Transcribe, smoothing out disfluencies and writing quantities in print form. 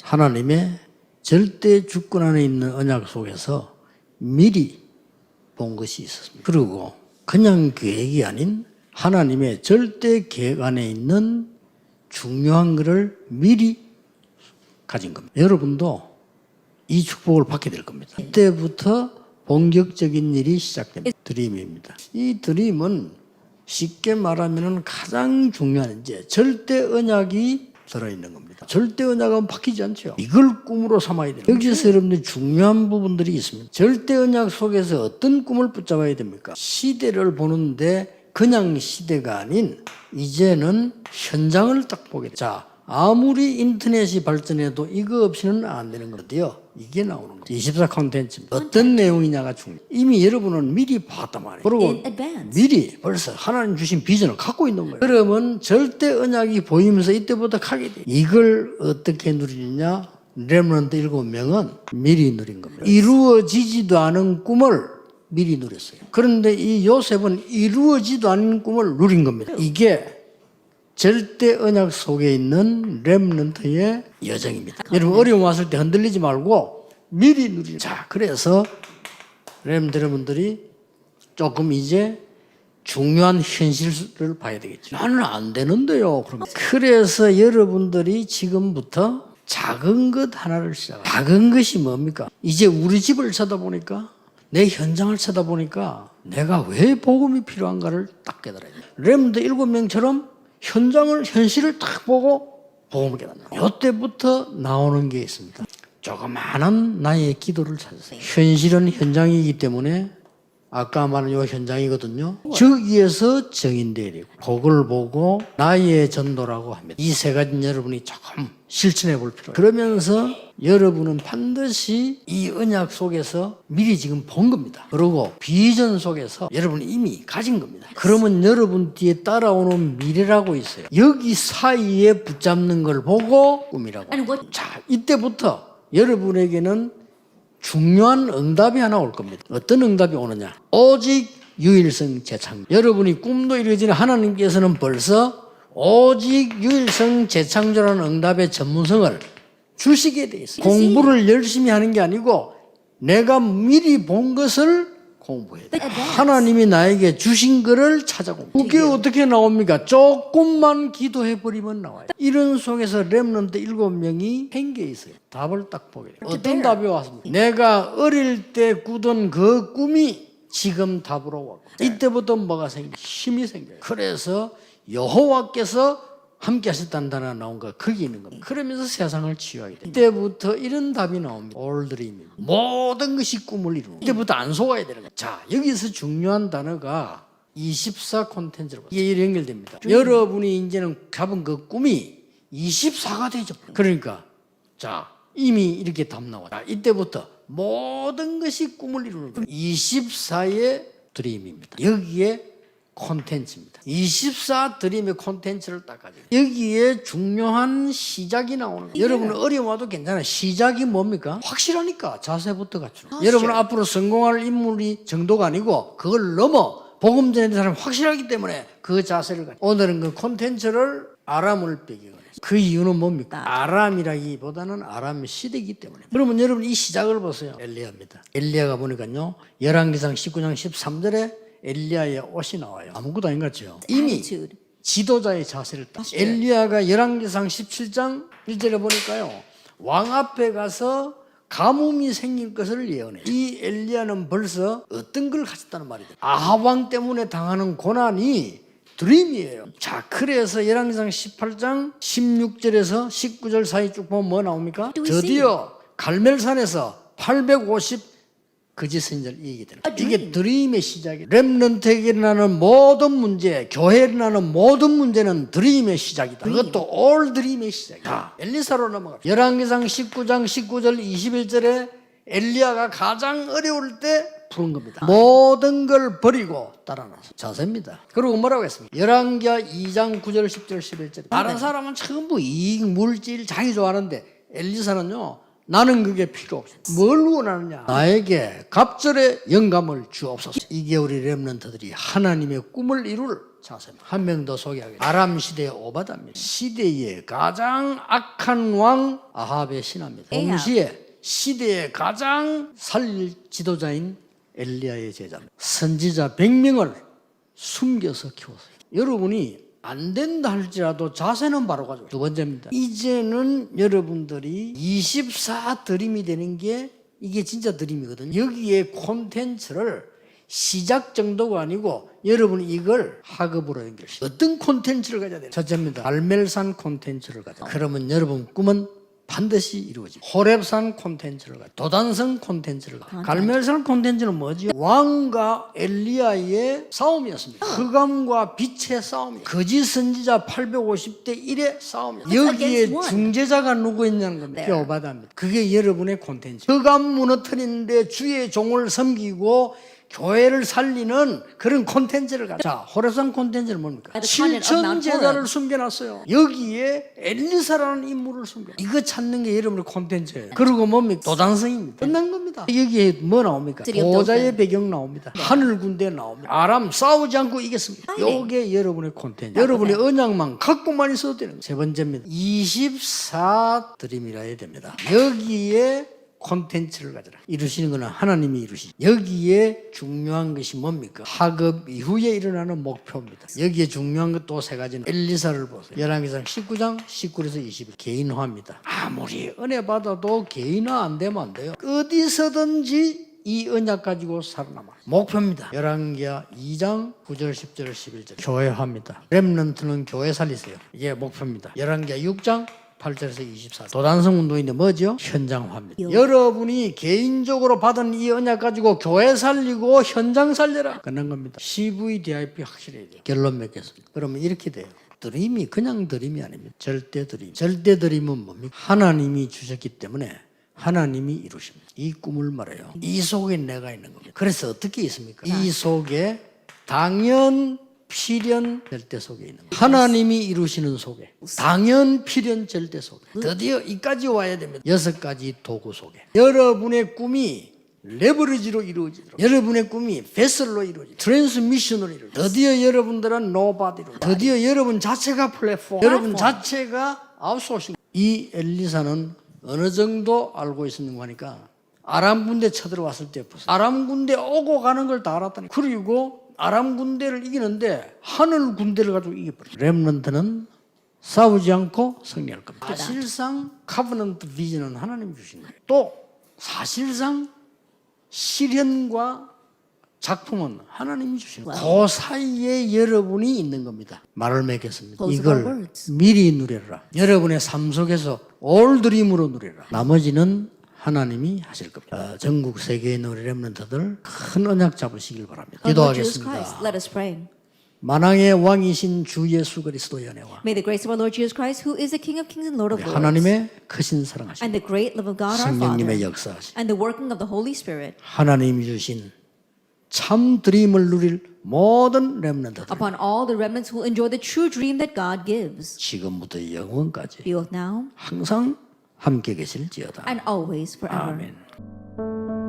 하나님의 절대 주권 안에 있는 언약 속에서 미리 본 것이 있었습니다. 그리고 그냥 계획이 아닌 하나님의 절대 계획 안에 있는 중요한 것을 미리 가진 겁니다. 여러분도 이 축복을 받게 될 겁니다. 이때부터 본격적인 일이 시작됩니다. 드림입니다. 이 드림은 쉽게 말하면 가장 중요한 이제 절대 언약이 들어있는 겁니다. 절대 언약은 바뀌지 않죠. 이걸 꿈으로 삼아야 돼요. 여기서 여러분들 중요한 부분들이 있습니다. 절대 언약 속에서 어떤 꿈을 붙잡아야 됩니까? 시대를 보는데 그냥 시대가 아닌 이제는 현장을 딱 보게 돼요. 자, 아무리 인터넷이 발전해도 이거 없이는 안 되는 건데요. 이게 나오는 거죠. 24 콘텐츠입니다. 어떤 내용이냐가 중요해요. 이미 여러분은 미리 봤단 말이에요. 그리고 미리 벌써 하나님 주신 비전을 갖고 있는 거예요. 그러면 절대 언약이 보이면서 이때부터 가게 돼요. 이걸 어떻게 누리느냐? 렘넌트 7명은 미리 누린 겁니다. 이루어지지도 않은 꿈을 미리 누렸어요. 그런데 이 요셉은 이루어지지도 않은 꿈을 누린 겁니다. 이게 절대 언약 속에 있는 렘넌트의 여정입니다. 여러분 어려움 왔을 때 흔들리지 말고 미리 누리는. 자, 그래서 렘넌트 여러분들이 조금 이제 중요한 현실을 봐야 되겠죠. 나는 안 되는데요. 그래서 여러분들이 지금부터 작은 것 하나를 시작해요. 작은 것이 뭡니까? 이제 우리 집을 쳐다보니까 내 현장을 쳐다보니까 내가 왜 복음이 필요한가를 딱 깨달아야 돼요. 렘넌트 7명처럼 현실을 딱 보고 복음을 깨닫는. 이때부터 나오는 게 있습니다. 조그마한 나의 기도를 찾으세요. 현실은 현장이기 때문에 아까 말한 요 현장이거든요. 저기에서 정인돼야 되고 그걸 보고 나의 전도라고 합니다. 이 세 가지는 여러분이 조금 실천해 볼 필요가 있어요. 그러면서 여러분은 반드시 이 언약 속에서 미리 지금 본 겁니다. 그리고 비전 속에서 여러분이 이미 가진 겁니다. 그러면 여러분 뒤에 따라오는 미래라고 있어요. 여기 사이에 붙잡는 걸 보고 꿈이라고. 자, 이때부터 여러분에게는 중요한 응답이 하나 올 겁니다. 어떤 응답이 오느냐? 오직 유일성 재창조. 여러분이 꿈도 이루어지는 하나님께서는 벌써 오직 유일성 재창조라는 응답의 전문성을 주시게 돼 있어요. 공부를 열심히 하는 게 아니고 내가 미리 본 것을 공부해야 돼요. 하나님이 나에게 주신 것을 찾아보고. 그게 어떻게 나옵니까? 조금만 기도해버리면 나와요. 이런 속에서 렘넌트 7명이 행계에 있어요. 답을 딱 보게 돼요. 어떤 답이 왔습니까? 내가 어릴 때 꾸던 그 꿈이 지금 답으로 왔고 이때부터 뭐가 생겨요? 힘이 생겨요. 그래서 여호와께서 함께 하셨다는 단어가 나온 거 거기 있는 겁니다. 그러면서 세상을 치유하게 돼요. 이때부터 이런 답이 나옵니다. All dream. 모든 것이 꿈을 이루는. 이때부터 안 속아야 되는 거예요. 자, 여기서 중요한 단어가 24 콘텐츠로 이게 연결됩니다. 여러분이 이제는 잡은 그 꿈이 24가 되죠. 그러니까 자, 이미 이렇게 답 나왔다. 이때부터 모든 것이 꿈을 이루는 거예요. 24의 드림입니다. 여기에 콘텐츠입니다. 24 드림의 콘텐츠를 딱 가지고 여기에 중요한 시작이 나오는 거예요. 여러분은 어려움 와도 괜찮아요. 시작이 뭡니까? 확실하니까 자세부터 갖추는 거예요. 여러분 앞으로 성공할 인물이 정도가 아니고 그걸 넘어 복음 전하는 사람이 확실하기 때문에 그 자세를 가지고 오늘은 그 콘텐츠를 아람을 배경으로 했어요. 그 이유는 뭡니까? 아람이라기보다는 아람 시대이기 때문에. 그러면 여러분 이 시작을 보세요. 엘리야입니다. 엘리야가 보니까요 11기상 19장 13절에 엘리야의 옷이 나와요. 아무것도 아닌 것 같죠. 이미 지도자의 자세를 딱. 엘리야가 열왕기상 17장 1절에 보니까요. 왕 앞에 가서 가뭄이 생길 것을 예언해요. 이 엘리야는 벌써 어떤 걸 가졌다는 말이죠. 아합 왕 때문에 당하는 고난이 드림이에요. 자, 그래서 열왕기상 18장 16절에서 19절 사이 쭉 보면 뭐 나옵니까? 드디어 갈멜산에서 850 거짓 선지자를 이기게 되는 거예요. 이게 드림의 시작이에요. 렘넌트에게 일어나는 모든 문제, 교회에 일어나는 모든 문제는 드림의 시작이다. 그것도 올 드림의 시작이다. 엘리사로 넘어갑니다. 열왕기상 19장 19절 21절에 엘리야가 가장 어려울 때 푸른 겁니다. 모든 걸 버리고 따라 나서 자세입니다. 그리고 뭐라고 했습니까? 열왕기하 2장 9절 10절 11절. 다른 사람은 전부 이익, 물질, 자기 좋아하는데 엘리사는요 나는 그게 필요 없어. 뭘 원하느냐? 나에게 갑절의 영감을 주옵소서. 이게 우리 렘넌트들이 하나님의 꿈을 이룰 자세입니다. 한 명 더 소개하겠습니다. 아람 시대의 오바다입니다. 시대의 가장 악한 왕 아합의 신하입니다. 동시에 시대의 가장 살릴 지도자인 엘리야의 제자입니다. 선지자 100명을 숨겨서 키웠어요. 여러분이 안 된다 할지라도 자세는 바로 가지고. 두 번째입니다. 이제는 여러분들이 24 드림이 되는 게 이게 진짜 드림이거든요. 여기에 콘텐츠를 시작 정도가 아니고 여러분이 이걸 학업으로 연결시켜요. 어떤 콘텐츠를 가져야 돼요? 첫째입니다. 갈멜산 콘텐츠를 가져야 돼요. 그러면 여러분 꿈은 반드시 이루어집니다. 호렙산 콘텐츠를 가져야 돼요. 도단성 콘텐츠를 가져야 돼요. 갈멜산 콘텐츠는 뭐죠? 왕과 엘리야의 싸움이었습니다. 흑암과 빛의 싸움이에요. 거짓 선지자 850대 1의 싸움이에요. 여기에 중재자가 누구 있냐는 겁니다. 그게 오바다입니다. 그게 여러분의 콘텐츠. 흑암 무너뜨리는데 주의 종을 섬기고 교회를 살리는 그런 콘텐츠를 가져. 자, 호렙산 콘텐츠는 뭡니까? 7천 제자를 숨겨놨어요. 여기에 엘리사라는 인물을 숨겨. 이거 찾는 게 여러분의 콘텐츠예요. 그리고 뭡니까? 도단성입니다. 끝난 겁니다. 여기에 뭐 나옵니까? 보좌의 배경 나옵니다. 하늘 군대 나옵니다. 아람 싸우지 않고 이겼습니다. 이게 여러분의 콘텐츠. 여러분의 언약만 갖고만 있어도 되는 거예요. 세 번째입니다. 24 드림이라 해야 됩니다. 여기에 콘텐츠를 가져라. 이루시는 것은 하나님이 이루시죠. 여기에 중요한 것이 뭡니까? 학업 이후에 일어나는 목표입니다. 여기에 중요한 것 또 세 가지는 엘리사를 보세요. 열왕기상 19장 19에서 20일 개인화입니다. 아무리 은혜 받아도 개인화 안 되면 안 돼요. 어디서든지 이 언약 가지고 살아남아. 목표입니다. 열왕기하 2장 9절 10절 11절 교회화입니다. 렘넌트는 교회 살리세요. 이게 목표입니다. 열왕기하 6장 8절에서 24. 도단성 운동인데 뭐죠? 현장화입니다. 여러분이 개인적으로 받은 이 언약 가지고 교회 살리고 현장 살려라. 끝난 겁니다. CVDIP 확실해야 돼요. 결론 맺겠습니다. 그러면 이렇게 돼요. 드림이 그냥 드림이 아닙니다. 절대 드림. 절대 드림은 뭡니까? 하나님이 주셨기 때문에 하나님이 이루십니다. 이 꿈을 말해요. 이 속에 내가 있는 겁니다. 그래서 어떻게 있습니까? 이 속에 당연 필연 절대 속에 있는 거예요. 하나님이 이루시는 속에, 당연 필연 절대 속에, 드디어 이까지 와야 됩니다. 6가지 도구 속에 여러분의 꿈이 레버리지로 이루어지도록, 여러분의 꿈이 베슬로 이루어지도록, 트랜스미션으로 이루어지도록, 드디어 여러분들은 노바디로, 드디어 여러분 자체가 플랫폼, 여러분 자체가 아웃소싱. 이 엘리사는 어느 정도 알고 있었는가 하니까 아람 군대 쳐들어왔을 때 아람 군대 오고 가는 걸 다 알았다니. 그리고 아람 군대를 이기는데 하늘 군대를 가지고 이겨버렸어요. 렘넌트는 싸우지 않고 승리할 겁니다. 사실상 카버넌트 비전은 하나님이 주신 거예요. 또 사실상 실현과 작품은 하나님이 주신 거예요. 그 사이에 여러분이 있는 겁니다. 말을 맺겠습니다. 이걸 미리 누려라. 여러분의 삶 속에서 올 드림으로 누려라. 나머지는 하나님이 하실 겁니다. 전국 세계에 있는 우리 렘넌트들 큰 언약 잡으시길 바랍니다. 기도하겠습니다. 만왕의 왕이신 주 예수 그리스도의 은혜와 May the grace of our Lord Jesus Christ, who is the King of Kings and Lord of Lords, 하나님의 크신 사랑하심, and the great love of God our 성령님의 Father, 역사하심, and the working of the Holy Spirit 하나님이 주신 참 드림을 누릴 모든 렘넌트들 upon all the remnants who enjoy the true dream that God gives, 지금부터 영원까지 be both now 항상 함께 계실지어다. and always forever. 아멘.